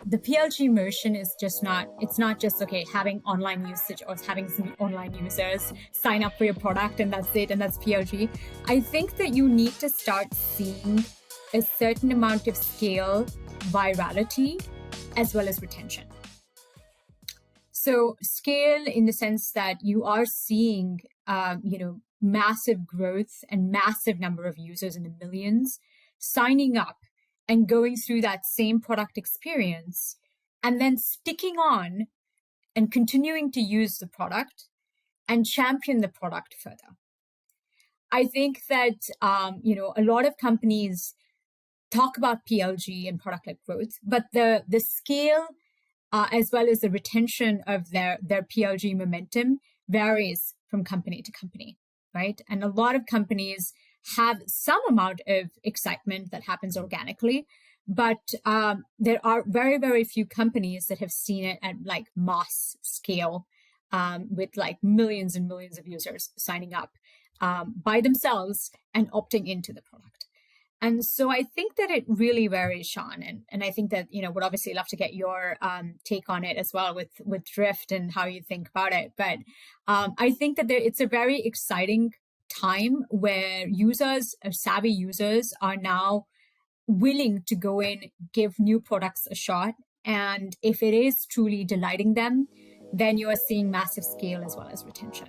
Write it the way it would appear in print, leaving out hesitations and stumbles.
the PLG motion is just not, it's not just, okay, having online usage or having some online users sign up for your product and that's it, and that's PLG. I think that you need to start seeing a certain amount of scale, virality, as well as retention. So scale in the sense that you are seeing, massive growth and massive number of users in the millions signing up and going through that same product experience and then sticking on and continuing to use the product and champion the product further. I think that, a lot of companies talk about PLG and product-led growth, but the scale as well as the retention of their PLG momentum varies from company to company, right? And a lot of companies have some amount of excitement that happens organically, but there are very, very few companies that have seen it at like mass scale with like millions and millions of users signing up by themselves and opting into the product. And so I think that it really varies, Sean. And I think that, would obviously love to get your take on it as well with Drift and how you think about it. But I think that it's a very exciting time where users, savvy users, are now willing to go in, give new products a shot. And if it is truly delighting them, then you are seeing massive scale as well as retention.